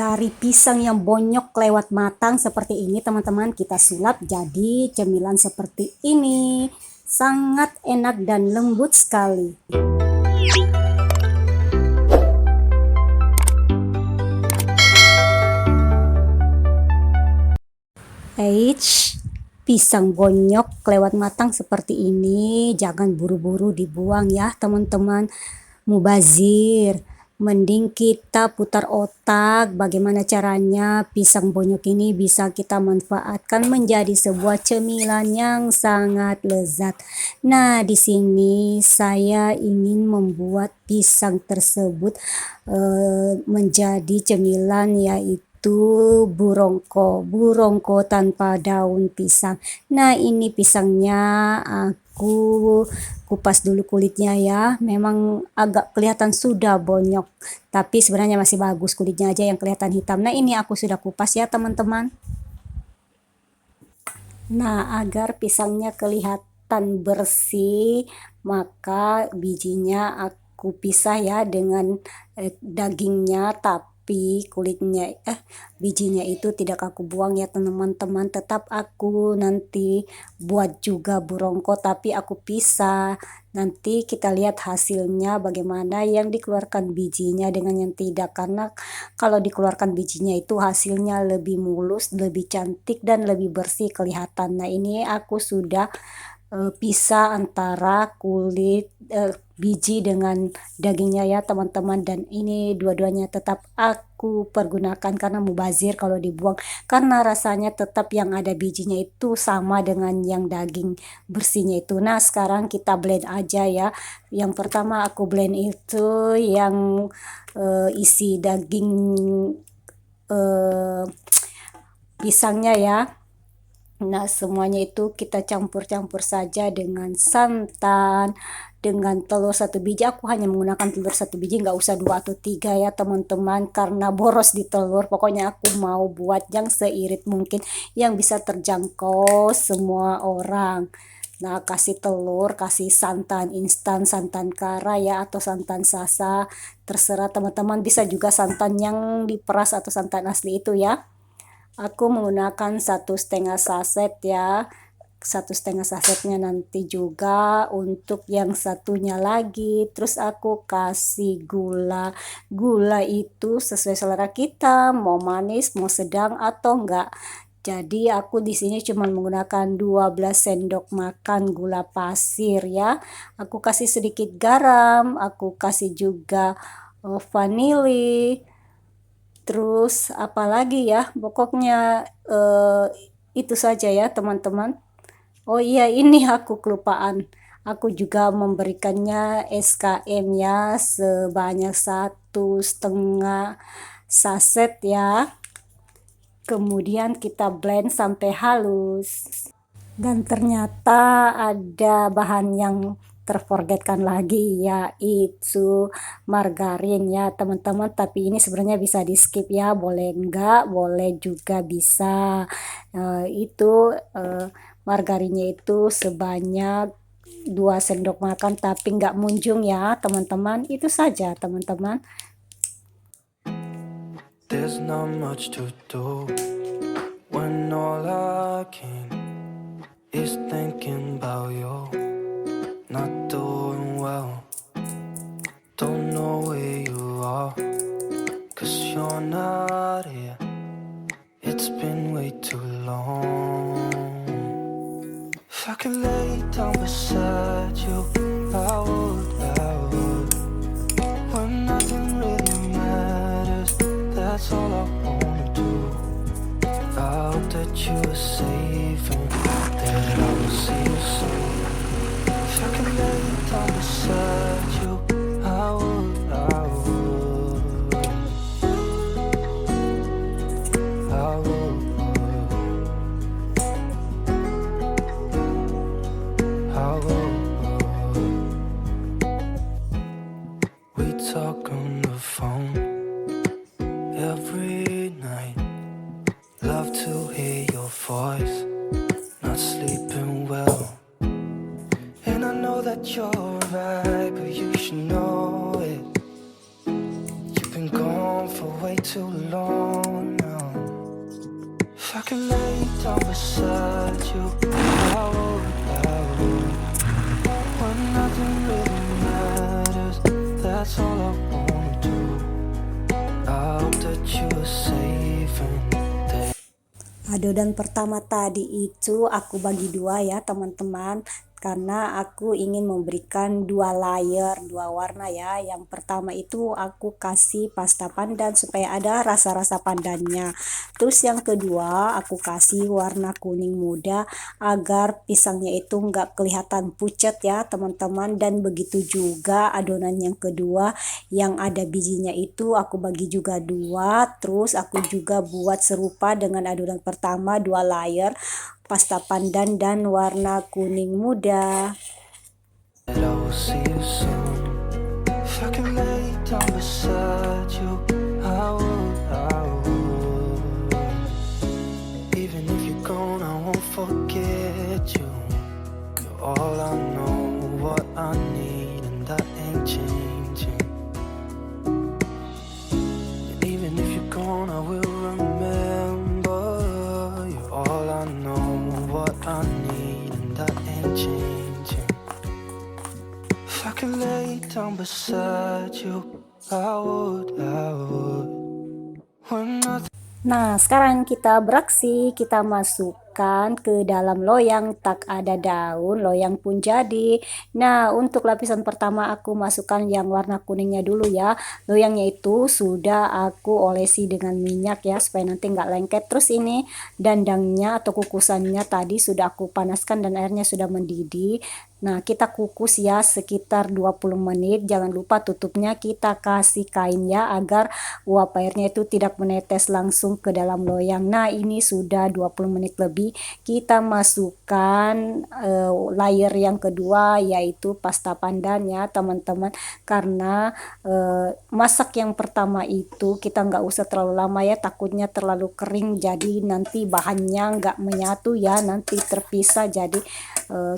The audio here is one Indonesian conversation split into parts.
Dari pisang yang bonyok lewat matang seperti ini teman-teman, kita sulap jadi cemilan seperti ini. Sangat enak dan lembut sekali. Pisang bonyok lewat matang seperti ini jangan buru-buru dibuang ya teman-teman, mubazir. Mending kita putar otak bagaimana caranya pisang bonyok ini bisa kita manfaatkan menjadi sebuah cemilan yang sangat lezat. Nah, di sini saya ingin membuat pisang tersebut menjadi cemilan, yaitu burongko tanpa daun pisang. Nah, ini pisangnya aku kupas dulu kulitnya ya. Memang agak kelihatan sudah bonyok, tapi sebenarnya masih bagus, kulitnya aja yang kelihatan hitam. Nah, ini aku sudah kupas ya teman-teman. Nah, agar pisangnya kelihatan bersih, maka bijinya aku pisah ya dengan dagingnya, tapi kulitnya bijinya itu tidak aku buang ya teman-teman. Tetap aku nanti buat juga burongko, tapi aku pisah. Nanti kita lihat hasilnya bagaimana yang dikeluarkan bijinya dengan yang tidak, karena kalau dikeluarkan bijinya itu hasilnya lebih mulus, lebih cantik dan lebih bersih kelihatan. Nah, ini aku sudah pisah antara kulit biji dengan dagingnya ya teman-teman, dan ini dua-duanya tetap aku pergunakan karena mubazir kalau dibuang, karena rasanya tetap yang ada bijinya itu sama dengan yang daging bersihnya itu. Nah, sekarang kita blend aja ya. Yang pertama aku blend itu yang isi daging pisangnya ya. Nah, semuanya itu kita campur-campur saja dengan santan, dengan telur 1 biji. Aku hanya menggunakan telur 1 biji, nggak usah 2 atau 3 ya teman-teman, karena boros di telur. Pokoknya aku mau buat yang seirit mungkin, yang bisa terjangkau semua orang. Nah, kasih telur, kasih santan instan, santan kara ya, atau santan sasa, terserah teman-teman. Bisa juga santan yang diperas atau santan asli itu ya. Aku menggunakan 1,5 saset ya. 1,5 sasetnya nanti juga untuk yang satunya lagi. Terus aku kasih gula. Gula itu sesuai selera kita, mau manis, mau sedang atau enggak. Jadi aku di sini cuma menggunakan 12 sendok makan gula pasir ya. Aku kasih sedikit garam, aku kasih juga vanili. Terus apalagi ya, pokoknya itu saja ya teman-teman. Oh iya, ini aku kelupaan, aku juga memberikannya SKM ya, sebanyak 1,5 saset ya. Kemudian kita blend sampai halus. Dan ternyata ada bahan yang terforgetkan lagi, yaitu margarin ya teman-teman. Tapi ini sebenarnya bisa di skip ya, boleh enggak, boleh juga bisa. Margarinnya itu sebanyak 2 sendok makan, tapi enggak munjung ya teman-teman. Itu saja teman-teman. There's not much to do when all I can is thinking about you. Not doing well, don't know where you are, 'cause you're not here. It's been way too long. If I could lay down beside you, I would. When nothing really matters, that's all I wanna do. I hope that you are safe and that I will see you soon. If I could lay down beside you, I would. We talk on the phone every night. Love to hear your voice. Not sleeping well, and I know that you're right, but you should know it. You've been gone for way too long now. If I could lay down beside you, I would. When nothing really matters, that's all I wanna do. I hope that you are safe and that. Adonan pertama tadi itu aku bagi dua ya teman-teman, karena aku ingin memberikan dua layer, dua warna ya. Yang pertama itu aku kasih pasta pandan supaya ada rasa-rasa pandannya. Terus yang kedua aku kasih warna kuning muda agar pisangnya itu nggak kelihatan pucat ya teman-teman. Dan begitu juga adonan yang kedua yang ada bijinya itu aku bagi juga dua. Terus aku juga buat serupa dengan adonan pertama, dua layer pasta pandan dan warna kuning muda. I will see you soon. If I could lay down beside you, I would. Even if you're gone, I won't forget you. You're all I know, what I need, and that ain't changing. And even if you're gone, I will remember. You're all I know, what I need, and that ain't changing. If I could lay down beside you, I would. When nothing. Nah, sekarang kita beraksi, kita masukkan ke dalam loyang, tak ada daun, loyang pun jadi. Nah, untuk lapisan pertama aku masukkan yang warna kuningnya dulu ya. Loyangnya itu sudah aku olesi dengan minyak ya, supaya nanti nggak lengket. Terus ini dandangnya atau kukusannya tadi sudah aku panaskan dan airnya sudah mendidih. Nah, kita kukus ya sekitar 20 menit. Jangan lupa tutupnya kita kasih kain ya, agar uap airnya itu tidak menetes langsung ke dalam loyang. Nah, ini sudah 20 menit lebih. Kita masukkan layer yang kedua, yaitu pasta pandan ya teman-teman. Karena masak yang pertama itu kita nggak usah terlalu lama ya, takutnya terlalu kering. Jadi nanti bahannya nggak menyatu ya, nanti terpisah. Jadi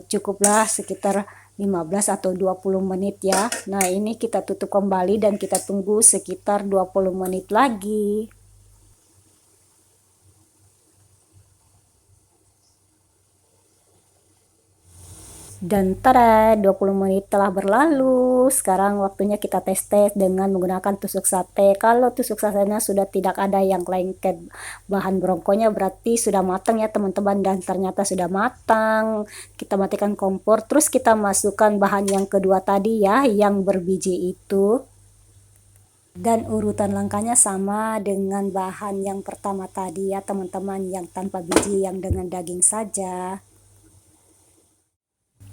cukuplah sekitar 15 atau 20 menit ya. Nah, ini kita tutup kembali dan kita tunggu sekitar 20 menit lagi. Dan tada, 20 menit telah berlalu. Sekarang waktunya kita tes-tes dengan menggunakan tusuk sate. Kalau tusuk satenya sudah tidak ada yang lengket bahan brongkonya, berarti sudah matang ya teman-teman. Dan ternyata sudah matang. Kita matikan kompor. Terus kita masukkan bahan yang kedua tadi ya, yang berbiji itu. Dan urutan langkahnya sama dengan bahan yang pertama tadi ya teman-teman, yang tanpa biji, yang dengan daging saja.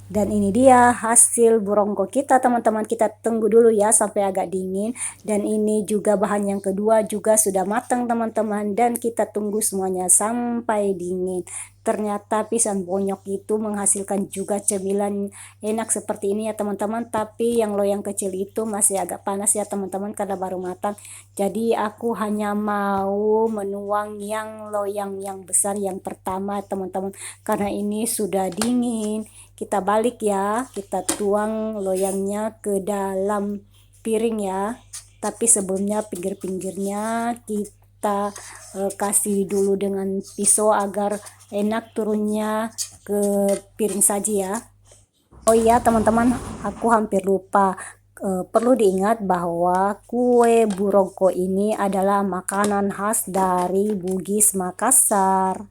Dan ini dia hasil brongko kita teman-teman. Kita tunggu dulu ya sampai agak dingin. Dan ini juga bahan yang kedua juga sudah matang teman-teman. Dan kita tunggu semuanya sampai dingin. Ternyata pisang bonyok itu menghasilkan juga cemilan enak seperti ini ya teman-teman. Tapi yang loyang kecil itu masih agak panas ya teman-teman, karena baru matang. Jadi aku hanya mau menuang yang loyang yang besar yang pertama teman-teman, karena ini sudah dingin. Kita balik ya, kita tuang loyangnya ke dalam piring ya. Tapi sebelumnya pinggir-pinggirnya kita kasih dulu dengan pisau agar enak turunnya ke piring saji ya. Oh iya teman-teman, aku hampir lupa. Perlu diingat bahwa kue brongko ini adalah makanan khas dari Bugis Makassar.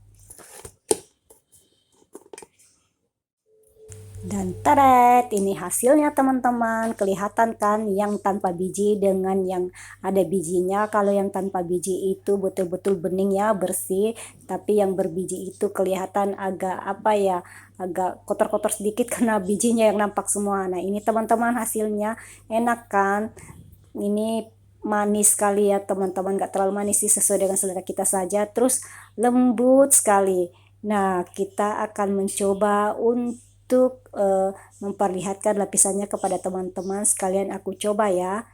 Dan tadat, ini hasilnya teman-teman. Kelihatan kan yang tanpa biji dengan yang ada bijinya. Kalau yang tanpa biji itu betul-betul bening ya, bersih. Tapi yang berbiji itu kelihatan agak apa ya, agak kotor-kotor sedikit karena bijinya yang nampak semua. Nah, ini teman-teman hasilnya enak kan? Ini manis sekali ya teman-teman, gak terlalu manis sih, sesuai dengan selera kita saja. Terus lembut sekali. Nah, kita akan mencoba untuk memperlihatkan lapisannya kepada teman-teman sekalian. Aku coba ya.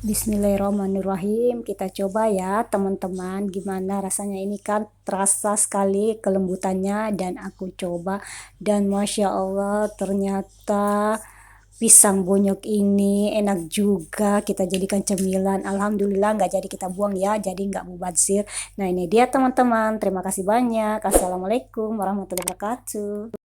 Bismillahirrahmanirrahim. Kita coba ya teman-teman, gimana rasanya. Ini kan terasa sekali kelembutannya, dan aku coba dan Masya Allah ternyata pisang bonyok ini enak juga kita jadikan cemilan. Alhamdulillah nggak jadi kita buang ya, jadi nggak mubazir. Nah ini dia teman-teman, terima kasih banyak. Assalamualaikum warahmatullahi wabarakatuh.